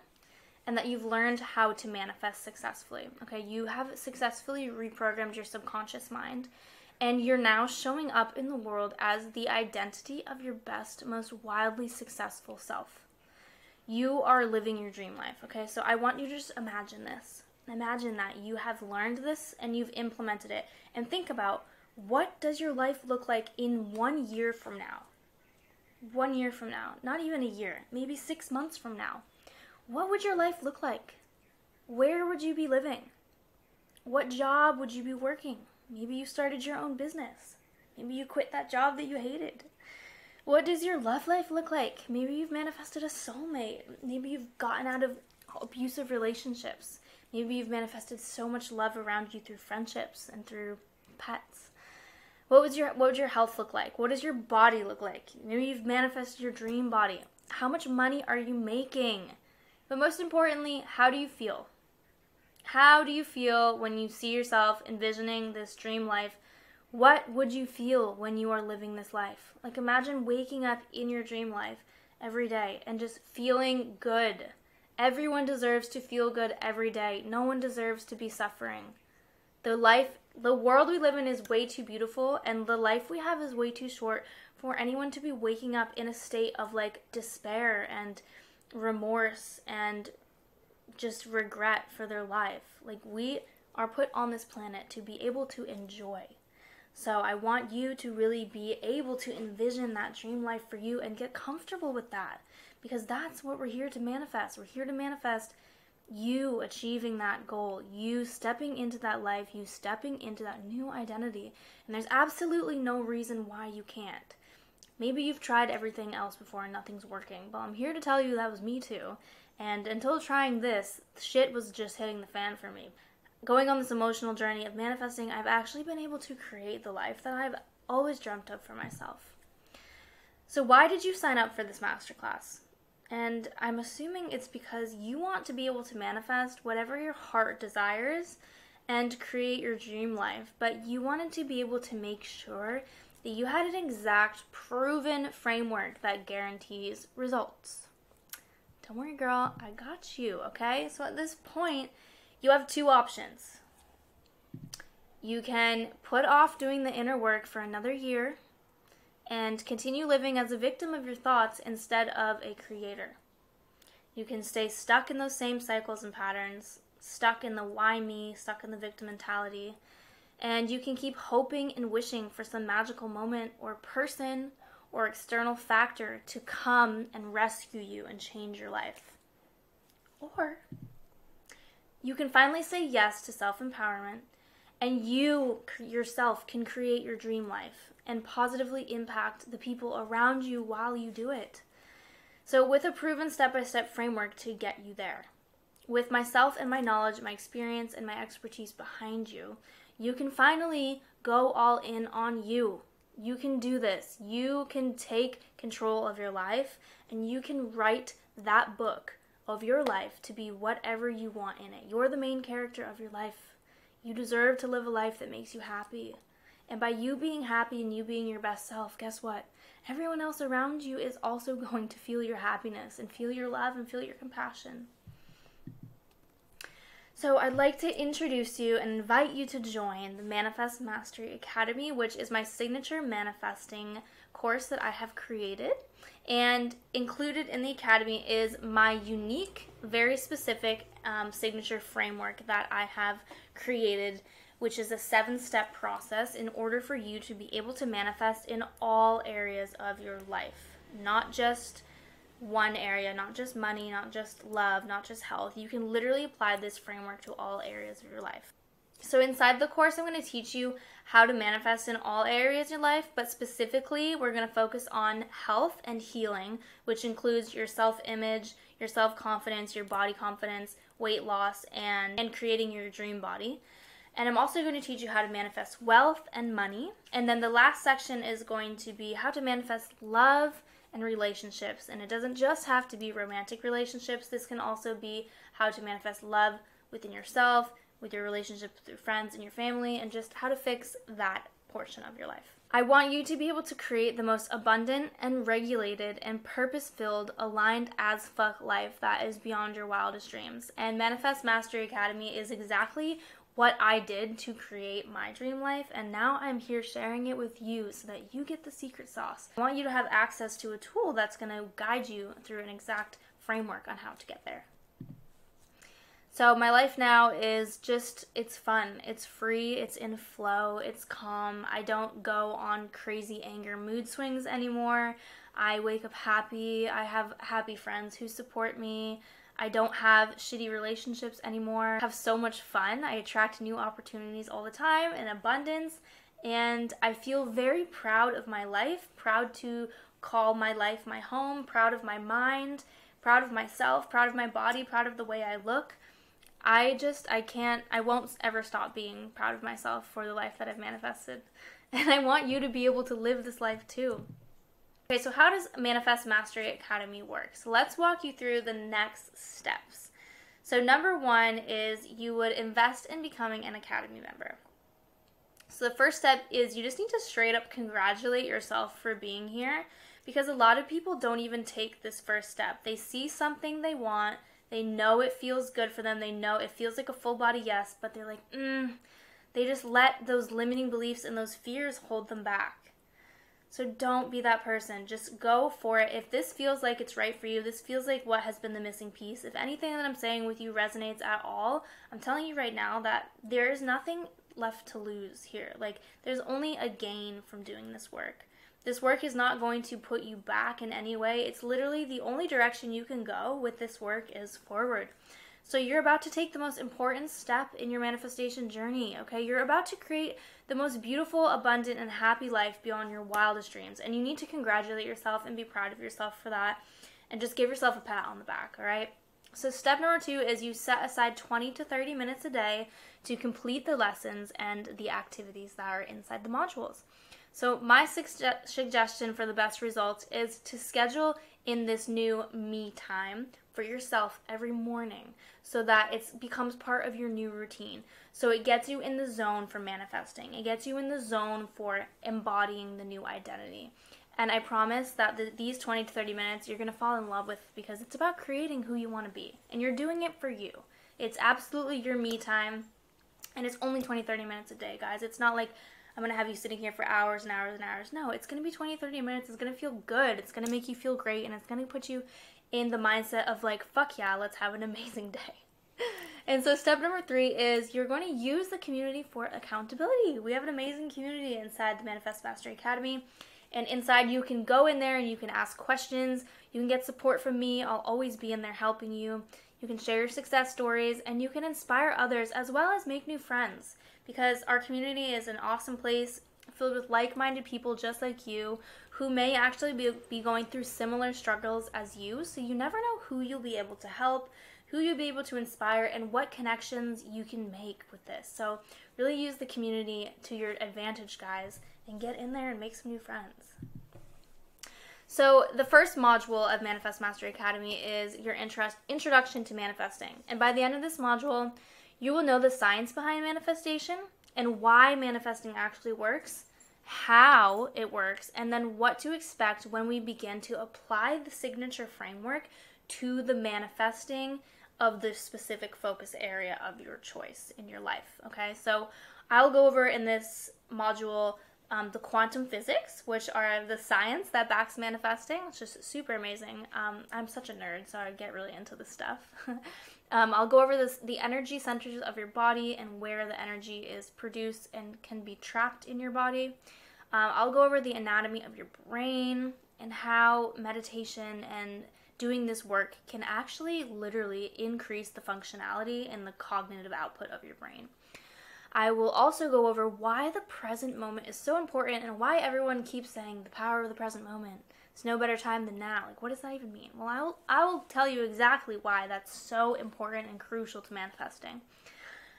and that you've learned how to manifest successfully. Okay, you have successfully reprogrammed your subconscious mind, and you're now showing up in the world as the identity of your best, most wildly successful self. You are living your dream life, okay? So I want you to just imagine this. Imagine that you have learned this and you've implemented it. And think about, what does your life look like in 1 year from now? 1 year from now, not even a year, maybe 6 months from now. What would your life look like? Where would you be living? What job would you be working? Maybe you started your own business. Maybe you quit that job that you hated. What does your love life look like? Maybe you've manifested a soulmate. Maybe you've gotten out of abusive relationships. Maybe you've manifested so much love around you through friendships and through pets. What would your health look like? What does your body look like? Maybe you've manifested your dream body. How much money are you making? But most importantly, how do you feel? How do you feel when you see yourself envisioning this dream life? What would you feel when you are living this life? Like, imagine waking up in your dream life every day and just feeling good. Everyone deserves to feel good every day. No one deserves to be suffering. The world we live in is way too beautiful, and the life we have is way too short for anyone to be waking up in a state of, like, despair and remorse and just regret for their life. Like, we are put on this planet to be able to enjoy. So I want you to really be able to envision that dream life for you and get comfortable with that, because that's what we're here to manifest. We're here to manifest you achieving that goal, you stepping into that life, you stepping into that new identity. And there's absolutely no reason why you can't. Maybe you've tried everything else before and nothing's working. Well, I'm here to tell you that was me too. And until trying this, shit was just hitting the fan for me. Going on this emotional journey of manifesting, I've actually been able to create the life that I've always dreamt of for myself. So why did you sign up for this masterclass? And I'm assuming it's because you want to be able to manifest whatever your heart desires and create your dream life, but you wanted to be able to make sure that you had an exact, proven framework that guarantees results. Don't worry, girl, I got you, okay? So at this point, you have two options. You can put off doing the inner work for another year and continue living as a victim of your thoughts instead of a creator. You can stay stuck in those same cycles and patterns, stuck in the why me, stuck in the victim mentality, and you can keep hoping and wishing for some magical moment or person or external factor to come and rescue you and change your life. Or you can finally say yes to self-empowerment, and you yourself can create your dream life and positively impact the people around you while you do it. So with a proven step-by-step framework to get you there, with myself and my knowledge, my experience, and my expertise behind you, you can finally go all in on you. You can do this. You can take control of your life, and you can write that book of your life to be whatever you want in it. You're the main character of your life. You deserve to live a life that makes you happy. And by you being happy and you being your best self, guess what? Everyone else around you is also going to feel your happiness and feel your love and feel your compassion. So I'd like to introduce you and invite you to join the Manifest Mastery Academy, which is my signature manifesting course that I have created. And included in the academy is my unique, very specific signature framework that I have created, which is a 7-step process in order for you to be able to manifest in all areas of your life. Not just one area, not just money, not just love, not just health. You can literally apply this framework to all areas of your life. So inside the course, I'm going to teach you how to manifest in all areas of your life, but specifically, we're going to focus on health and healing, which includes your self-image, your self-confidence, your body confidence, weight loss, and creating your dream body. And I'm also going to teach you how to manifest wealth and money. And then the last section is going to be how to manifest love and relationships. And it doesn't just have to be romantic relationships. This can also be how to manifest love within yourself, with your relationships with your friends and your family, and just how to fix that portion of your life. I want you to be able to create the most abundant and regulated and purpose-filled, aligned as fuck life that is beyond your wildest dreams. And Manifest Mastery Academy is exactly what I did to create my dream life, and now I'm here sharing it with you so that you get the secret sauce. I want you to have access to a tool that's going to guide you through an exact framework on how to get there. So my life now is just, it's fun, it's free, it's in flow, it's calm. I don't go on crazy anger mood swings anymore. I wake up happy. I have happy friends who support me. I don't have shitty relationships anymore. I have so much fun. I attract new opportunities all the time in abundance, and I feel very proud of my life, proud to call my life my home, proud of my mind, proud of myself, proud of my body, proud of the way I look. I won't ever stop being proud of myself for the life that I've manifested. And I want you to be able to live this life too. Okay, so how does Manifest Mastery Academy work? So let's walk you through the next steps. So number 1 is you would invest in becoming an Academy member. So the first step is you just need to straight up congratulate yourself for being here, because a lot of people don't even take this first step. They see something they want, they know it feels good for them, they know it feels like a full body yes, but they're like, they just let those limiting beliefs and those fears hold them back. So don't be that person. Just go for it. If this feels like it's right for you, this feels like what has been the missing piece, if anything that I'm saying with you resonates at all, I'm telling you right now that there is nothing left to lose here. Like, there's only a gain from doing this work. This work is not going to put you back in any way. It's literally the only direction you can go with this work is forward. So you're about to take the most important step in your manifestation journey, okay? You're about to create the most beautiful, abundant, and happy life beyond your wildest dreams. And you need to congratulate yourself and be proud of yourself for that. And just give yourself a pat on the back, all right? So step number 2 is you set aside 20 to 30 minutes a day to complete the lessons and the activities that are inside the modules. So my suggestion for the best results is to schedule in this new me time for yourself every morning so that it becomes part of your new routine. So it gets you in the zone for manifesting. It gets you in the zone for embodying the new identity. And I promise that these 20 to 30 minutes you're going to fall in love with, because it's about creating who you want to be. And you're doing it for you. It's absolutely your me time. And it's only 20, 30 minutes a day, guys. It's not like I'm going to have you sitting here for hours and hours and hours. No, it's going to be 20, 30 minutes. It's going to feel good. It's going to make you feel great. And it's going to put you in the mindset of like, fuck yeah, let's have an amazing day. And so step number 3 is you're going to use the community for accountability. We have an amazing community inside the Manifest Mastery Academy. And inside you can go in there and you can ask questions. You can get support from me. I'll always be in there helping you. You can share your success stories and you can inspire others as well as make new friends, because our community is an awesome place filled with like-minded people just like you who may actually be going through similar struggles as you. So you never know who you'll be able to help, who you'll be able to inspire, and what connections you can make with this. So really use the community to your advantage, guys, and get in there and make some new friends. So the first module of Manifest Mastery Academy is your introduction to manifesting. And by the end of this module, you will know the science behind manifestation and why manifesting actually works, how it works, and then what to expect when we begin to apply the signature framework to the manifesting of the specific focus area of your choice in your life. Okay, so I'll go over in this module the quantum physics, which are the science that backs manifesting. It's just super amazing. I'm such a nerd, so I get really into this stuff. I'll go over the energy centers of your body and where the energy is produced and can be trapped in your body. I'll go over the anatomy of your brain and how meditation and doing this work can actually literally increase the functionality and the cognitive output of your brain. I will also go over why the present moment is so important and why everyone keeps saying the power of the present moment. It's no better time than now. Like, what does that even mean? Well, I will tell you exactly why that's so important and crucial to manifesting.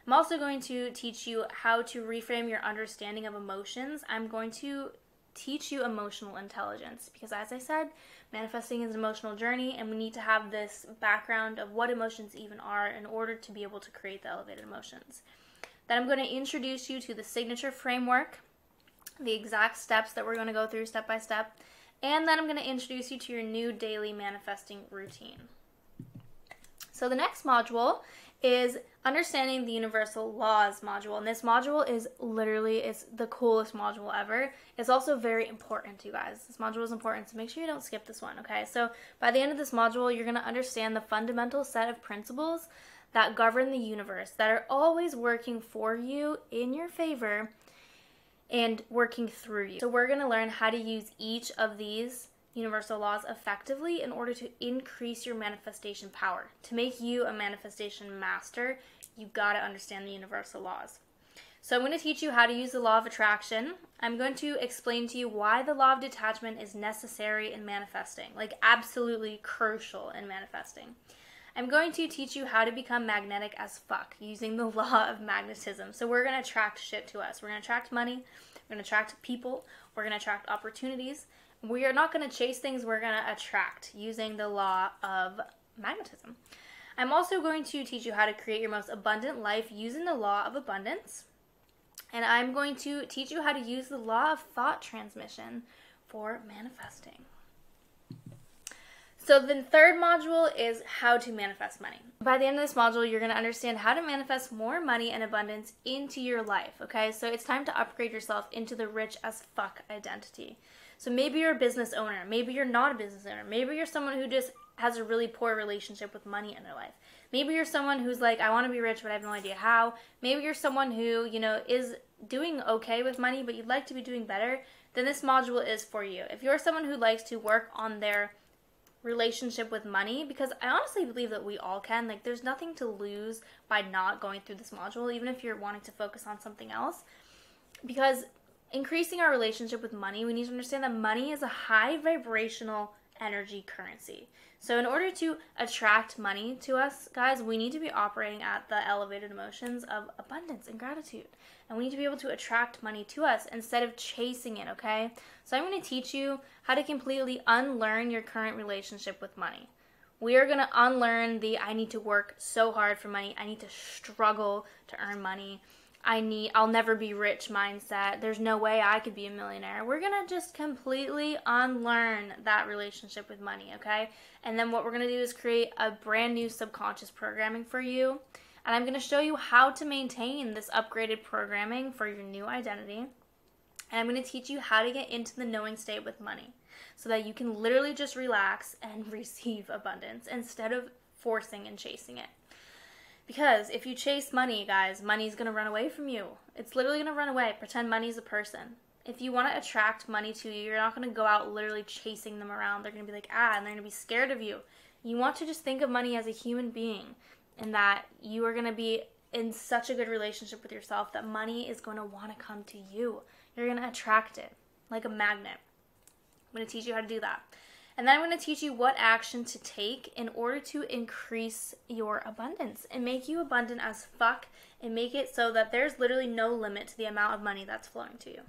I'm also going to teach you how to reframe your understanding of emotions. I'm going to teach you emotional intelligence because, as I said, manifesting is an emotional journey and we need to have this background of what emotions even are in order to be able to create the elevated emotions. Then I'm going to introduce you to the signature framework, the exact steps that we're going to go through step by step, and then I'm going to introduce you to your new daily manifesting routine. So the next module is understanding the universal laws module, and this module is literally, it's the coolest module ever. It's also very important, you guys. This module is important, so make sure you don't skip this one, okay? So by the end of this module, you're going to understand the fundamental set of principles that govern the universe, that are always working for you in your favor and working through you. So we're going to learn how to use each of these universal laws effectively in order to increase your manifestation power. To make you a manifestation master, you've got to understand the universal laws. So I'm going to teach you how to use the law of attraction. I'm going to explain to you why the law of detachment is necessary in manifesting, like absolutely crucial in manifesting. I'm going to teach you how to become magnetic as fuck using the law of magnetism. So we're going to attract shit to us. We're going to attract money. We're going to attract people. We're going to attract opportunities. We are not going to chase things. We're going to attract using the law of magnetism. I'm also going to teach you how to create your most abundant life using the law of abundance. And I'm going to teach you how to use the law of thought transmission for manifesting. So the third module is how to manifest money. By the end of this module, you're going to understand how to manifest more money and abundance into your life, okay? So it's time to upgrade yourself into the rich as fuck identity. So maybe you're a business owner. Maybe you're not a business owner. Maybe you're someone who just has a really poor relationship with money in their life. Maybe you're someone who's like, I want to be rich, but I have no idea how. Maybe you're someone who, is doing okay with money, but you'd like to be doing better. Then this module is for you. If you're someone who likes to work on their relationship with money, because I honestly believe that we all can, like there's nothing to lose by not going through this module, even if you're wanting to focus on something else, because increasing our relationship with money, we need to understand that money is a high vibrational energy currency. So in order to attract money to us, guys, we need to be operating at the elevated emotions of abundance and gratitude. And we need to be able to attract money to us instead of chasing it, okay? So I'm going to teach you how to completely unlearn your current relationship with money. We are going to unlearn the I need to work so hard for money. I need to struggle to earn money. I'll never be rich mindset. There's no way I could be a millionaire. We're going to just completely unlearn that relationship with money, okay? And then what we're going to do is create a brand new subconscious programming for you, And I'm going to show you how to maintain this upgraded programming for your new identity. And I'm going to teach you how to get into the knowing state with money so that you can literally just relax and receive abundance instead of forcing and chasing it. Because if you chase money, guys, money's going to run away from you. It's literally going to run away. Pretend money's a person. If you want to attract money to you, you're not going to go out literally chasing them around. They're going to be like, and they're going to be scared of you. You want to just think of money as a human being, and that you are going to be in such a good relationship with yourself that money is going to want to come to you. You're going to attract it like a magnet. I'm going to teach you how to do that. And then I'm going to teach you what action to take in order to increase your abundance and make you abundant as fuck and make it so that there's literally no limit to the amount of money that's flowing to you.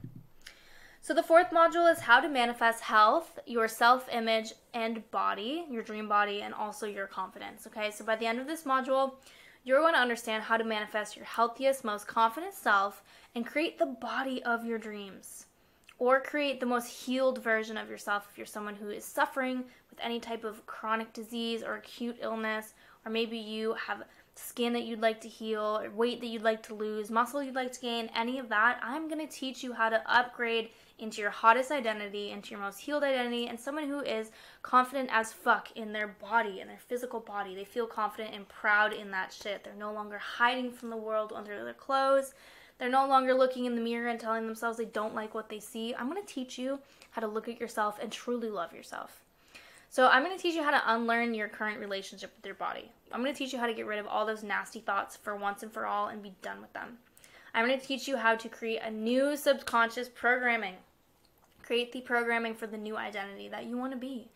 So the fourth module is how to manifest health, your self-image and body, your dream body, and also your confidence. Okay, so by the end of this module, you're going to understand how to manifest your healthiest, most confident self and create the body of your dreams. Or create the most healed version of yourself if you're someone who is suffering with any type of chronic disease or acute illness, or maybe you have skin that you'd like to heal, or weight that you'd like to lose, muscle you'd like to gain, any of that. I'm going to teach you how to upgrade into your hottest identity, into your most healed identity, and someone who is confident as fuck in their body, in their physical body. They feel confident and proud in that shit. They're no longer hiding from the world under their clothes. They're no longer looking in the mirror and telling themselves they don't like what they see. I'm going to teach you how to look at yourself and truly love yourself. So I'm going to teach you how to unlearn your current relationship with your body. I'm going to teach you how to get rid of all those nasty thoughts for once and for all and be done with them. I'm going to teach you how to create a new subconscious programming. Create the programming for the new identity that you want to be.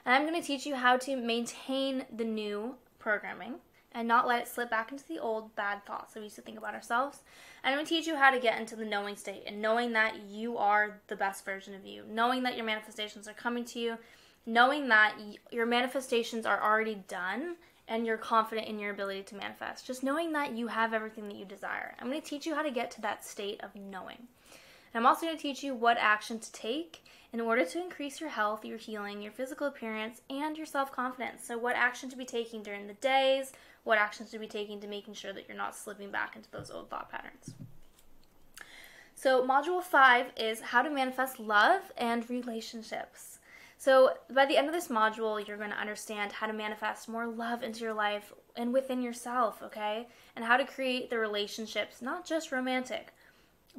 And I'm going to teach you how to maintain the new programming and not let it slip back into the old bad thoughts that we used to think about ourselves. And I'm going to teach you how to get into the knowing state and knowing that you are the best version of you, knowing that your manifestations are coming to you, knowing that your manifestations are already done and you're confident in your ability to manifest. Just knowing that you have everything that you desire. I'm going to teach you how to get to that state of knowing. And I'm also going to teach you what action to take in order to increase your health, your healing, your physical appearance, and your self-confidence. So what action to be taking during the days, what actions to be taking to making sure that you're not slipping back into those old thought patterns. So module 5 is how to manifest love and relationships. So by the end of this module, you're going to understand how to manifest more love into your life and within yourself, okay? And how to create the relationships, not just romantic,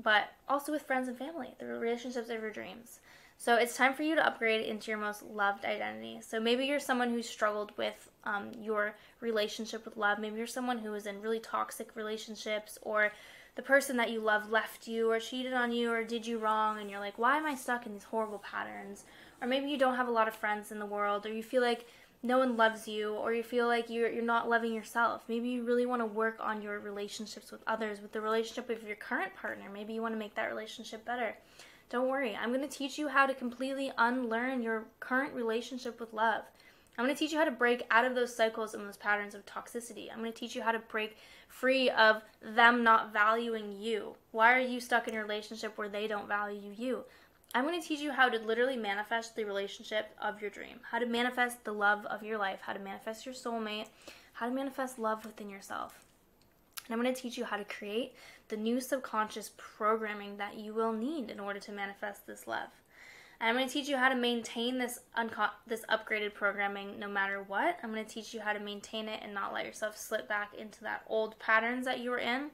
but also with friends and family, the relationships of your dreams. So it's time for you to upgrade into your most loved identity. So maybe you're someone who struggled with your relationship with love. Maybe you're someone who is in really toxic relationships, or the person that you love left you or cheated on you or did you wrong, and you're like, why am I stuck in these horrible patterns? Or maybe you don't have a lot of friends in the world, or you feel like no one loves you, or you feel like you're not loving yourself. Maybe you really want to work on your relationships with others, with the relationship with your current partner. Maybe you want to make that relationship better. Don't worry. I'm going to teach you how to completely unlearn your current relationship with love. I'm going to teach you how to break out of those cycles and those patterns of toxicity. I'm going to teach you how to break free of them not valuing you. Why are you stuck in a relationship where they don't value you? I'm going to teach you how to literally manifest the relationship of your dream, how to manifest the love of your life, how to manifest your soulmate, how to manifest love within yourself. And I'm going to teach you how to create the new subconscious programming that you will need in order to manifest this love. And I'm going to teach you how to maintain this upgraded programming no matter what. I'm going to teach you how to maintain it and not let yourself slip back into that old patterns that you were in.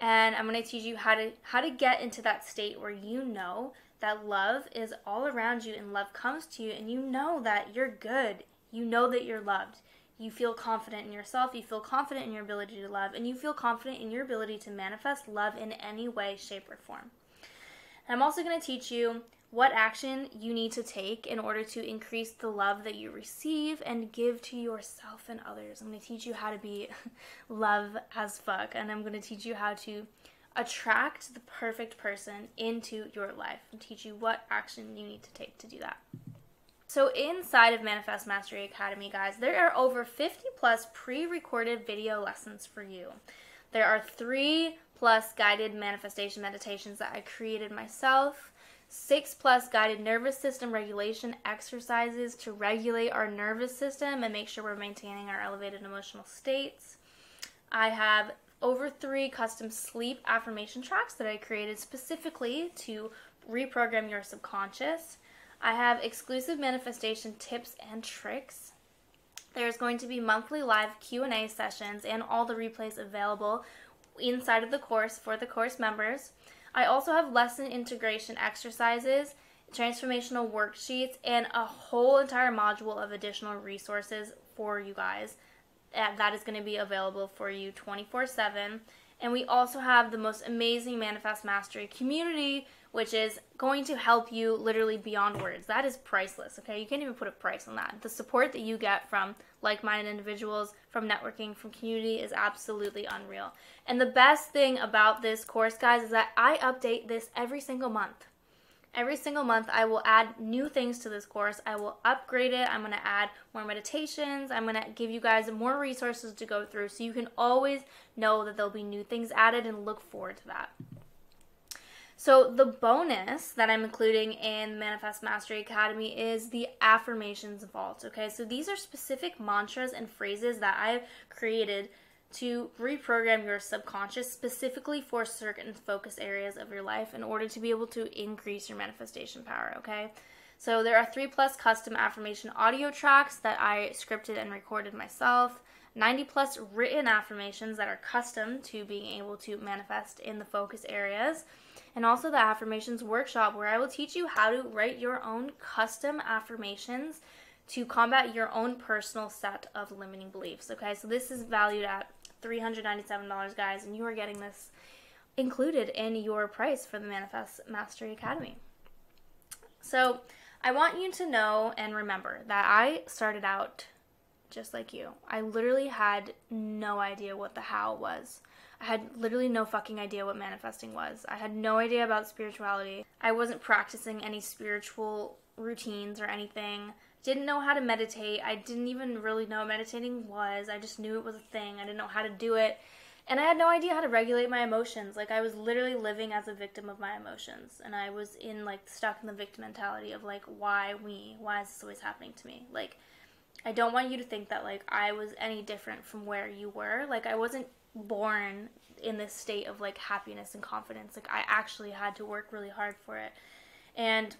And I'm going to teach you how to get into that state where you know that love is all around you and love comes to you, and you know that you're good. You know that you're loved. You feel confident in yourself. You feel confident in your ability to love, and you feel confident in your ability to manifest love in any way, shape, or form. And I'm also going to teach you what action you need to take in order to increase the love that you receive and give to yourself and others. I'm going to teach you how to be love as fuck, and I'm going to teach you how to attract the perfect person into your life and teach you what action you need to take to do that. So inside of Manifest Mastery Academy, guys, there are over 50 plus pre-recorded video lessons for you. There are 3 plus guided manifestation meditations that I created myself, 6 plus guided nervous system regulation exercises to regulate our nervous system and make sure we're maintaining our elevated emotional states. I have over 3 custom sleep affirmation tracks that I created specifically to reprogram your subconscious. I have exclusive manifestation tips and tricks. There's going to be monthly live Q&A sessions and all the replays available inside of the course for the course members. I also have lesson integration exercises, transformational worksheets, and a whole entire module of additional resources for you guys. That is going to be available for you 24/7. And we also have the most amazing Manifest Mastery community, which is going to help you literally beyond words. That is priceless, okay? You can't even put a price on that. The support that you get from like-minded individuals, from networking, from community is absolutely unreal. And the best thing about this course, guys, is that I update this every single month. Every single month, I will add new things to this course. I will upgrade it. I'm going to add more meditations. I'm going to give you guys more resources to go through so you can always know that there'll be new things added and look forward to that. So the bonus that I'm including in Manifest Mastery Academy is the Affirmations Vault, okay? So these are specific mantras and phrases that I've created to reprogram your subconscious specifically for certain focus areas of your life in order to be able to increase your manifestation power, okay? So there are 3+ custom affirmation audio tracks that I scripted and recorded myself, 90+ written affirmations that are custom to being able to manifest in the focus areas, and also the affirmations workshop where I will teach you how to write your own custom affirmations to combat your own personal set of limiting beliefs, okay? So this is valued at $397, guys, and you are getting this included in your price for the Manifest Mastery Academy. So I want you to know and remember that I started out just like you. I literally had no idea what the how was. I had literally no fucking idea what manifesting was. I had no idea about spirituality. I wasn't practicing any spiritual routines or anything. Didn't know how to meditate. I didn't even really know what meditating was. I just knew it was a thing. I didn't know how to do it. And I had no idea how to regulate my emotions. Like, I was literally living as a victim of my emotions. And I was stuck in the victim mentality of, why me? Why is this always happening to me? I don't want you to think that, I was any different from where you were. I wasn't born in this state of, happiness and confidence. I actually had to work really hard for it. And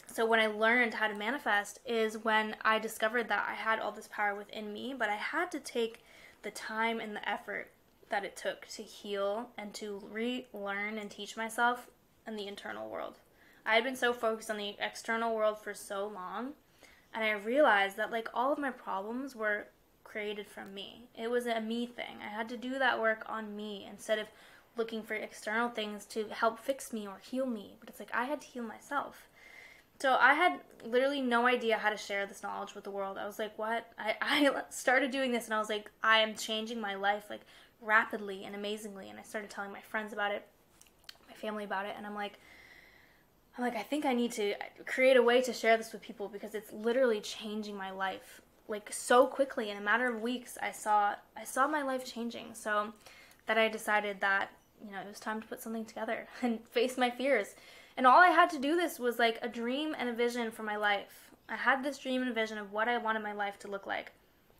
so when I learned how to manifest is when I discovered that I had all this power within me, but I had to take the time and the effort that it took to heal and to relearn and teach myself in the internal world. I had been so focused on the external world for so long, and I realized that all of my problems were created from me. It was a me thing. I had to do that work on me instead of looking for external things to help fix me or heal me. But it's I had to heal myself. So I had literally no idea how to share this knowledge with the world. I was like, what? I started doing this and I was like, I am changing my life rapidly and amazingly. And I started telling my friends about it, my family about it. And I'm like, I think I need to create a way to share this with people because it's literally changing my life so quickly. In a matter of weeks, I saw my life changing. So that I decided that, it was time to put something together and face my fears. And all I had to do this was a dream and a vision for my life. I had this dream and vision of what I wanted my life to look like.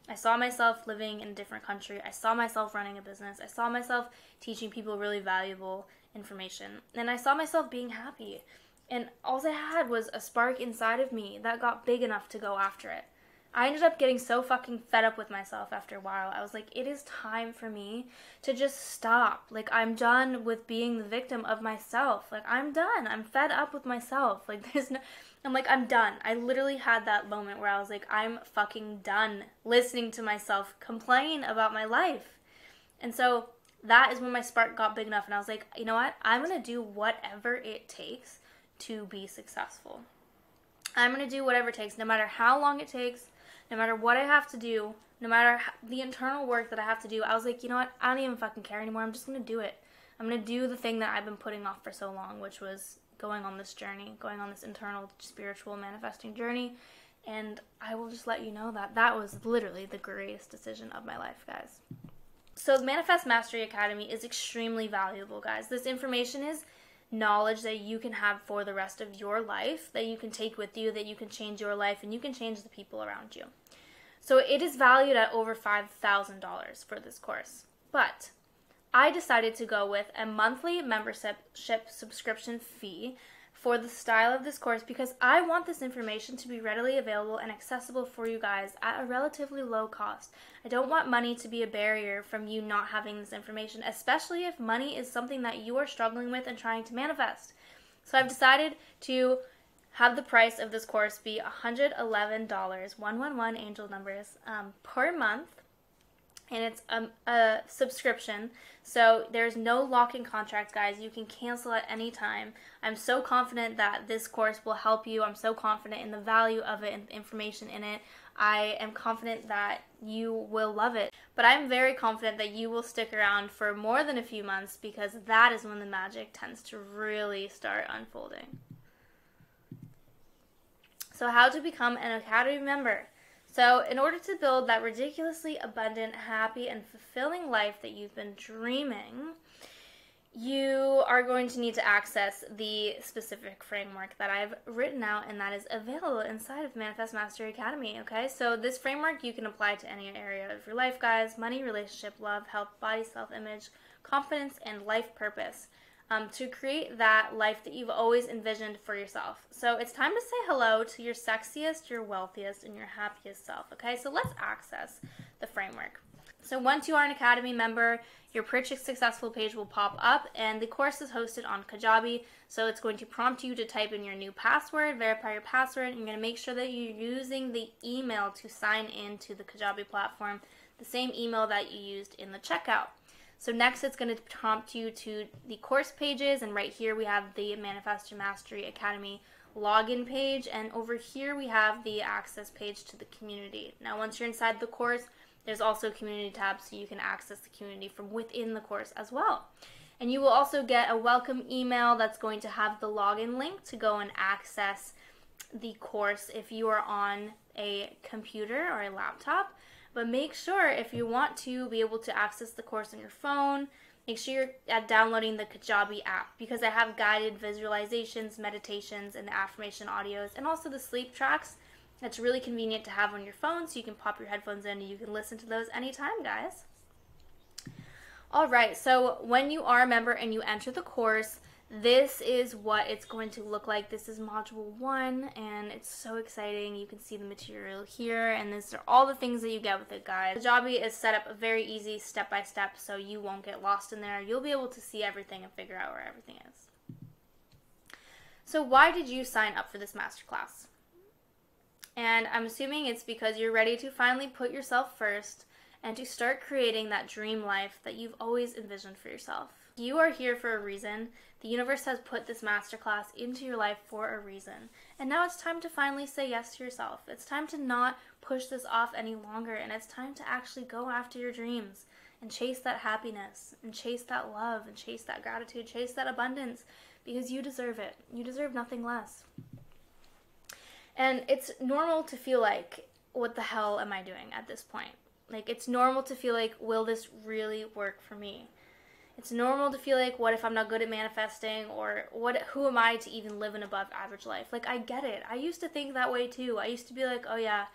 I saw myself living in a different country. I saw myself running a business. I saw myself teaching people really valuable information. And I saw myself being happy. And all I had was a spark inside of me that got big enough to go after it. I ended up getting so fucking fed up with myself after a while. I was like, it is time for me to just stop. I'm done with being the victim of myself. I'm done. I'm fed up with myself. I'm done. I literally had that moment where I was like, I'm fucking done listening to myself complain about my life. And so that is when my spark got big enough. And I was like, you know what? I'm going to do whatever it takes to be successful. I'm going to do whatever it takes, no matter how long it takes. No matter what I have to do, no matter the internal work that I have to do, I was like, you know what? I don't even fucking care anymore. I'm just going to do it. I'm going to do the thing that I've been putting off for so long, which was going on this journey, going on this internal spiritual manifesting journey. And I will just let you know that that was literally the greatest decision of my life, guys. So the Manifest Mastery Academy is extremely valuable, guys. This information is knowledge that you can have for the rest of your life, that you can take with you, that you can change your life, and you can change the people around you. So it is valued at over $5,000 for this course. But I decided to go with a monthly membership subscription fee for the style of this course because I want this information to be readily available and accessible for you guys at a relatively low cost. I don't want money to be a barrier from you not having this information, especially if money is something that you are struggling with and trying to manifest. So I've decided to have the price of this course be $111, 111 angel numbers, per month. And it's a subscription, so there's no lock-in contract, guys. You can cancel at any time. I'm so confident that this course will help you. I'm so confident in the value of it and the information in it. I am confident that you will love it. But I'm very confident that you will stick around for more than a few months because that is when the magic tends to really start unfolding. So how to become an Academy member. So in order to build that ridiculously abundant, happy, and fulfilling life that you've been dreaming, you are going to need to access the specific framework that I've written out and that is available inside of Manifest Mastery Academy, okay? So this framework you can apply to any area of your life, guys: money, relationship, love, health, body, self-image, confidence, and life purpose. To create that life that you've always envisioned for yourself. So it's time to say hello to your sexiest, your wealthiest, and your happiest self, okay? So let's access the framework. So once you are an Academy member, your Purchase Successful page will pop up, and the course is hosted on Kajabi, so it's going to prompt you to type in your new password, verify your password, and you're going to make sure that you're using the email to sign in to the Kajabi platform, the same email that you used in the checkout. So next it's going to prompt you to the course pages, and right here we have the Manifest Your Mastery Academy login page, and over here we have the access page to the community. Now once you're inside the course, there's also a community tab, so you can access the community from within the course as well. And you will also get a welcome email that's going to have the login link to go and access the course if you are on a computer or a laptop. But make sure, if you want to be able to access the course on your phone, make sure you're downloading the Kajabi app, because I have guided visualizations, meditations, and the affirmation audios, and also the sleep tracks. That's really convenient to have on your phone, so you can pop your headphones in and you can listen to those anytime, guys. Alright, so when you are a member and you enter the course, this is what it's going to look like. This is module 1, and it's so exciting. You can see the material here, and these are all the things that you get with it, guys. Kajabi is set up very easy, step-by-step, so you won't get lost in there. You'll be able to see everything and figure out where everything is. So why did you sign up for this masterclass? And I'm assuming it's because you're ready to finally put yourself first and to start creating that dream life that you've always envisioned for yourself. You are here for a reason. The universe has put this masterclass into your life for a reason. And now it's time to finally say yes to yourself. It's time to not push this off any longer, and it's time to actually go after your dreams and chase that happiness and chase that love and chase that gratitude, chase that abundance, because you deserve it. You deserve nothing less. And it's normal to feel like, what the hell am I doing at this point? Like, it's normal to feel like, will this really work for me? It's normal to feel like, what if I'm not good at manifesting, or who am I to even live an above average life? Like, I get it. I used to think that way too. I used to be like, oh yeah,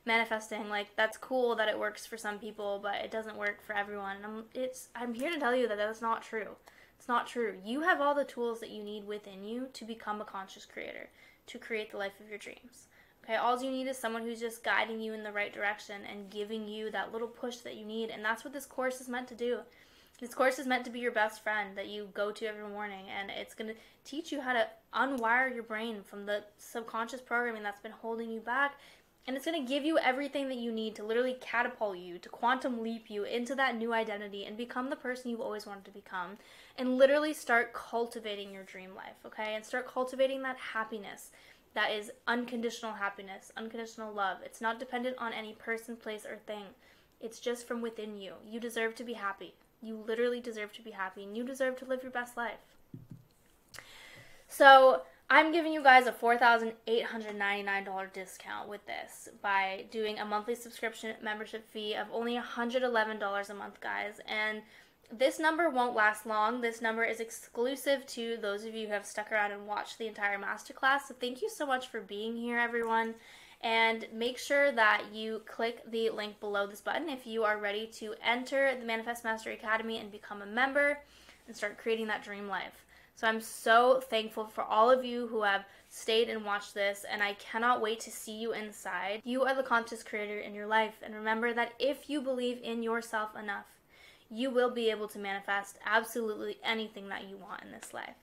manifesting, like, that's cool that it works for some people, but it doesn't work for everyone. And I'm here to tell you that that's not true. It's not true. You have all the tools that you need within you to become a conscious creator, to create the life of your dreams. Okay, all you need is someone who's just guiding you in the right direction and giving you that little push that you need, and that's what this course is meant to do. This course is meant to be your best friend that you go to every morning, and it's going to teach you how to unwire your brain from the subconscious programming that's been holding you back, and it's going to give you everything that you need to literally catapult you, to quantum leap you into that new identity and become the person you've always wanted to become, and literally start cultivating your dream life, okay? And start cultivating that happiness that is unconditional happiness, unconditional love. It's not dependent on any person, place, or thing. It's just from within you. You deserve to be happy. You literally deserve to be happy, and you deserve to live your best life. So I'm giving you guys a $4,899 discount with this by doing a monthly subscription membership fee of only $111 a month, guys. And this number won't last long. This number is exclusive to those of you who have stuck around and watched the entire masterclass. So thank you so much for being here, everyone. And make sure that you click the link below this button if you are ready to enter the Manifest Mastery Academy and become a member and start creating that dream life. So I'm so thankful for all of you who have stayed and watched this, and I cannot wait to see you inside. You are the conscious creator in your life, and remember that if you believe in yourself enough, you will be able to manifest absolutely anything that you want in this life.